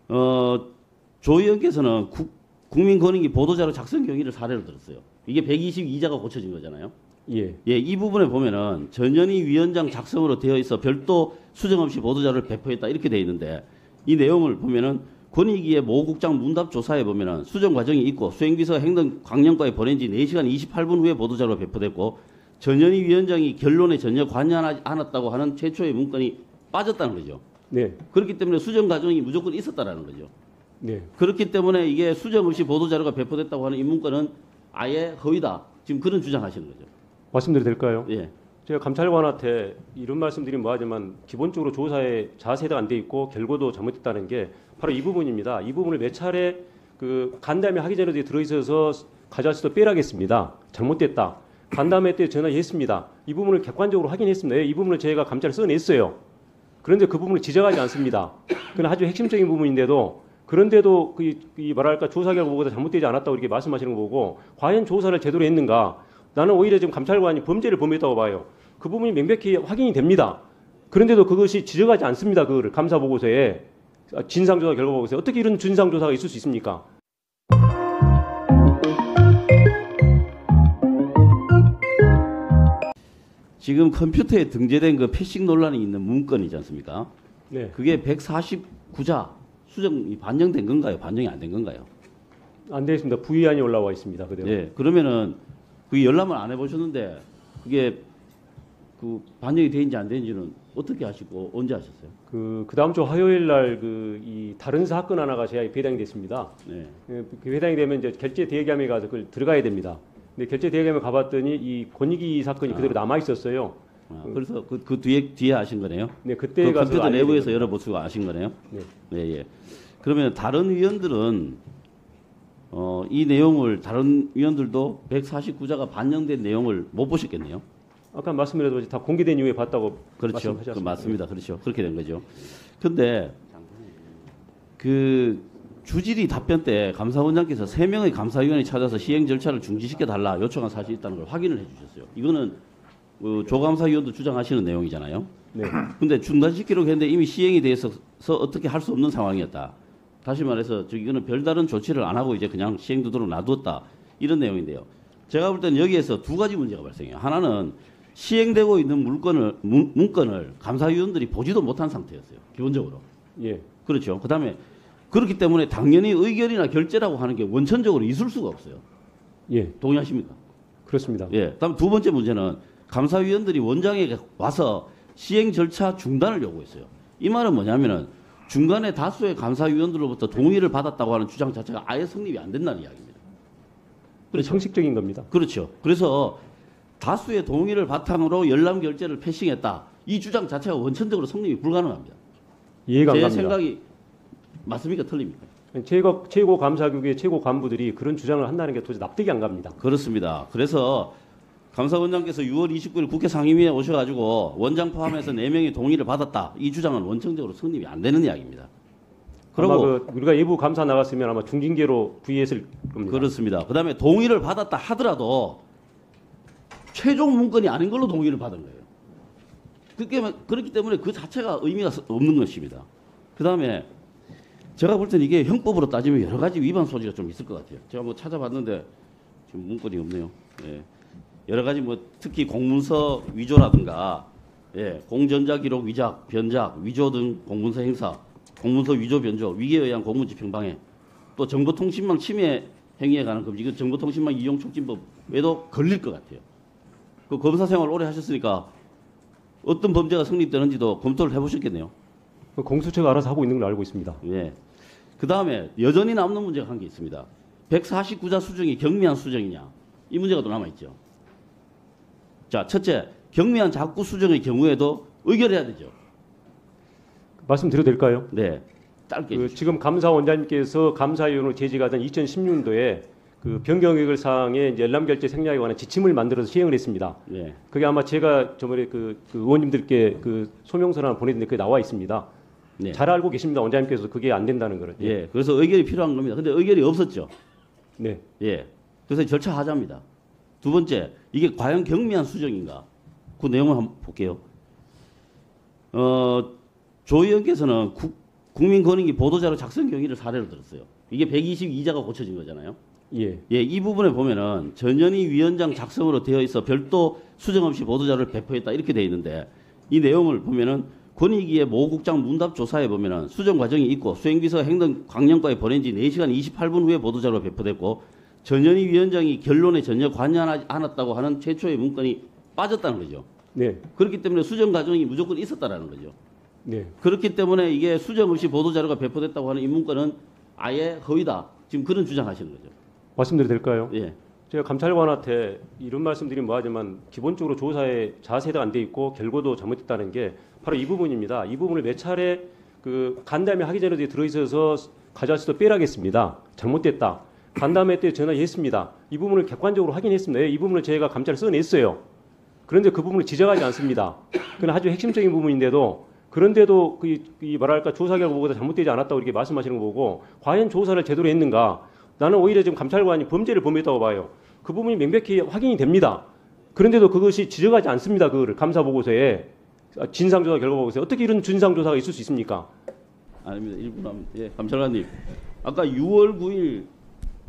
조 의원께서는 국민권익위 보도자료 작성 경위를 사례로 들었어요. 이게 122자가 고쳐진 거잖아요. 예. 예, 이 부분에 보면은 전현희 위원장 작성으로 되어 있어 별도 수정 없이 보도자료를 배포했다 이렇게 되어 있는데 이 내용을 보면은 권익위의 모 국장 문답 조사에 보면은 수정 과정이 있고 수행비서가 행정광령과에 보낸 지 4시간 28분 후에 보도자료가 배포됐고 전현희 위원장이 결론에 전혀 관여하지 않았다고 하는 최초의 문건이 빠졌다는 거죠. 네. 그렇기 때문에 수정 과정이 무조건 있었다라는 거죠. 네. 그렇기 때문에 이게 수정 없이 보도자료가 배포됐다고 하는 이 문건은 아예 허위다. 지금 그런 주장하시는 거죠. 말씀드려도 될까요? 예. 제가 감찰관한테 이런 말씀드리면 뭐하지만 기본적으로 조사에 자세가 안 돼 있고 결과도 잘못됐다는 게 바로 이 부분입니다. 이 부분을 몇 차례 그 간담회 하기 전에도 들어있어서 가져와서 빼라겠습니다. 잘못됐다. 간담회 때 전화했습니다. 이 부분을 객관적으로 확인했습니다. 이 부분을 제가 감찰을 써냈어요. 그런데 그 부분을 지적하지 않습니다. 그건 아주 핵심적인 부분인데도 그런데도 이 뭐랄까 조사 결과 보고도 잘못되지 않았다고 이렇게 말씀하시는 거 보고 과연 조사를 제대로 했는가? 나는 오히려 지금 감찰관이 범죄를 범했다고 봐요. 그 부분이 명백히 확인이 됩니다. 그런데도 그것이 지적하지 않습니다. 그거를 감사 보고서에 진상조사 결과 보고서에 어떻게 이런 진상조사가 있을 수 있습니까? 지금 컴퓨터에 등재된 그 패싱 논란이 있는 문건이지 않습니까? 네. 그게 149자 수정이 반영된 건가요? 반영이 안 된 건가요? 안 되어 있습니다. 부의안이 올라와 있습니다. 그대로. 예. 그러면은 그 열람을 안 해보셨는데 그게 그 반영이 되는지 안 되는지는 어떻게 하시고 언제 하셨어요? 그 다음 주 화요일 날 이 다른 사건 하나가 제가 배당이 됐습니다. 네. 그 배당이 되면 이제 결제 대기함에 가서 그걸 들어가야 됩니다. 근데 결제 대기함에 가봤더니 이 권익위 사건이 그대로 남아 있었어요. 그래서 그 뒤에 하신 거네요? 네, 그때 그 가서 컴퓨터 내부에서 열어보시고 아신 거네요? 네. 네, 예. 그러면 다른 위원들은 이 내용을 다른 위원들도 149자가 반영된 내용을 못 보셨겠네요? 아까 말씀드렸듯이 다 공개된 이후에 봤다고 그렇죠. 말씀하셨습니다. 맞습니다. 그렇죠. 그렇게 된 거죠. 근데 그 주질의 답변 때 감사원장께서 3명의 감사위원이 찾아서 시행 절차를 중지시켜 달라 요청한 사실이 있다는 걸 확인을 해주셨어요. 이거는 조감사위원도 주장하시는 내용이잖아요. 네. 근데 중단시키려고 했는데 이미 시행이 돼 있어서 어떻게 할 수 없는 상황이었다. 다시 말해서 이거는 별다른 조치를 안 하고 이제 그냥 시행되도록 놔두었다. 이런 내용인데요. 제가 볼 때는 여기에서 두 가지 문제가 발생해요. 하나는 시행되고 있는 문건을 감사위원들이 보지도 못한 상태였어요. 기본적으로. 예. 그렇죠. 그다음에 그렇기 때문에 당연히 의결이나 결재라고 하는 게 원천적으로 있을 수가 없어요. 예. 동의하십니까? 그렇습니다. 예. 다음 두 번째 문제는 감사위원들이 원장에게 와서 시행 절차 중단을 요구했어요. 이 말은 뭐냐면은 중간에 다수의 감사위원들로부터 동의를 받았다고 하는 주장 자체가 아예 성립이 안 된다는 이야기입니다. 그렇죠. 형식적인 겁니다. 그렇죠. 그래서 다수의 동의를 바탕으로 열람 결재를 패싱했다. 이 주장 자체가 원천적으로 성립이 불가능합니다. 이해가 안 제 갑니다. 생각이 맞습니까? 틀립니까? 최고 감사국의 최고 간부들이 그런 주장을 한다는 게 도저히 납득이 안 갑니다. 그렇습니다. 그래서 감사원장께서 6월 29일 국회 상임위에 오셔가지고 원장 포함해서 4명이 동의를 받았다. 이 주장은 원천적으로 성립이 안 되는 이야기입니다. 그리고 우리가 예부 감사 나갔으면 아마 중징계로 부의했을 겁니다. 그렇습니다. 그다음에 동의를 받았다 하더라도 최종 문건이 아닌 걸로 동의를 받은 거예요. 그렇기 때문에 그 자체가 의미가 없는 것입니다. 그다음에 제가 볼 때는 이게 형법으로 따지면 여러 가지 위반 소지가 좀 있을 것 같아요. 제가 뭐 찾아봤는데 지금 문건이 없네요. 예. 여러 가지 뭐 특히 공문서 위조라든가 공전자 기록 위작, 변작, 위조 등 공문서 행사, 공문서 위조 변조, 위계에 의한 공무집행방해, 또 정보통신망 침해 행위에 관한 금지, 이거 정보통신망 이용 촉진법 외에도 걸릴 것 같아요. 그 검사 생활 오래 하셨으니까 어떤 범죄가 성립되는지도 검토를 해보셨겠네요. 공수처가 알아서 하고 있는 걸 알고 있습니다. 예. 그 다음에 여전히 남는 문제가 한 게 있습니다. 149자 수정이 경미한 수정이냐, 이 문제가 또 남아 있죠. 자, 첫째, 경미한 자꾸 수정의 경우에도 의결해야 되죠. 말씀드려도 될까요? 네, 짧게. 지금 감사원장님께서 감사위원으로 재직하던 2016년도에 그 변경의결 사항에 열람결제 생략에 관한 지침을 만들어서 시행을 했습니다. 네. 그게 아마 제가 저번에 그 의원님들께 그 소명서를 하나 보내드렸는데 그게 나와 있습니다. 네. 잘 알고 계십니다. 원장님께서 그게 안 된다는 거를. 예. 그래서 의결이 필요한 겁니다. 근데 의결이 없었죠. 네. 예. 그래서 절차하자입니다. 두 번째, 이게 과연 경미한 수정인가? 그 내용을 한번 볼게요. 조 의원께서는 국민권익위 보도자료 작성 경위를 사례로 들었어요. 이게 122자가 고쳐진 거잖아요. 예. 예, 이 부분에 보면은 전현희 위원장 작성으로 되어 있어 별도 수정 없이 보도자료를 배포했다 이렇게 되어 있는데 이 내용을 보면은 권익위의 모 국장 문답 조사에 보면은 수정 과정이 있고 수행비서 행정강령과에 보낸 지 4시간 28분 후에 보도자료가 배포됐고 전현희 위원장이 결론에 전혀 관여하지 않았다고 하는 최초의 문건이 빠졌다는 거죠. 네. 그렇기 때문에 수정 과정이 무조건 있었다라는 거죠. 네. 그렇기 때문에 이게 수정 없이 보도자료가 배포됐다고 하는 이 문건은 아예 허위다. 지금 그런 주장하시는 거죠. 말씀드려도 될까요? 예. 제가 감찰관한테 이런 말씀드리면 뭐하지만 기본적으로 조사에 자세가 안 돼 있고 결과도 잘못됐다는 게 바로 이 부분입니다. 이 부분을 몇 차례 그 간담회 하기 전에도 들어있어서 가져와서 빼라겠습니다. 잘못됐다. 간담회 때 전화했습니다. 이 부분을 객관적으로 확인했습니다. 이 부분을 제가 감찰을 써냈어요. 그런데 그 부분을 지적하지 않습니다. 그건 아주 핵심적인 부분인데도 그런데도 이 뭐랄까 조사 결과보다 잘못되지 않았다고 이렇게 말씀하시는 거 보고 과연 조사를 제대로 했는가? 나는 오히려 지금 감찰관이 범죄를 범했다고 봐요. 그 부분이 명백히 확인이 됩니다. 그런데도 그것이 지적하지 않습니다. 그거를 감사 보고서에 진상조사 결과 보고서에 어떻게 이런 진상조사가 있을 수 있습니까? 아닙니다. 1분 하면 예, 감찰관님. 아까 6월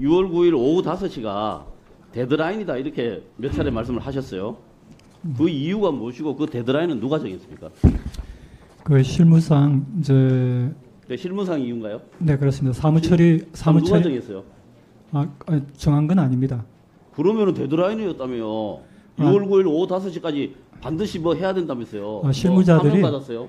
9일 오후 5시가 데드라인이다 이렇게 몇 차례 말씀을 하셨어요. 그 이유가 무엇이고 그 데드라인은 누가 정했습니까? 그 실무상 이제 네, 실무상 이유인가요? 네 그렇습니다. 사무처리 누가 정했어요? 정한 건 아닙니다. 그러면은 데드라인이었다며요. 6월 9일 오후 5시까지 반드시 뭐 해야 된다면서요. 실무자들이 받았어요.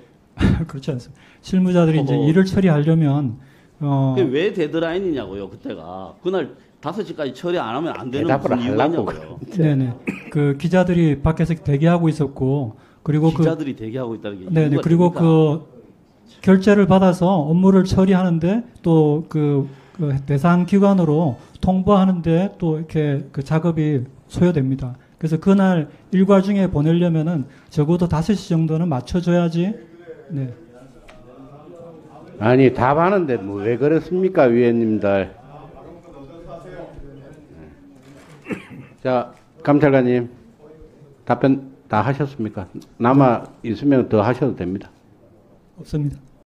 그렇지 않습니다. 실무자들이 이제 일을 처리하려면 그게 왜 데드라인이냐고요. 그때가 그날 5시까지 처리 안 하면 안 되는 대답을 무슨 이유가 하려고 있냐고요. 네네 그 기자들이 밖에서 대기하고 있었고 그리고 기자들이 대기하고 있다는 게 네네 이유가 그리고 됩니까? 그 결제를 받아서 업무를 처리하는데 또 그 대상 기관으로 통보하는데 또 이렇게 그 작업이 소요됩니다. 그래서 그날 일과 중에 보내려면은 적어도 5시 정도는 맞춰줘야지. 네. 아니 답하는데 뭐 왜 그렇습니까 위원님들. 자 감찰관님 답변 다 하셨습니까? 남아 있으면 더 하셔도 됩니다. 없습니다.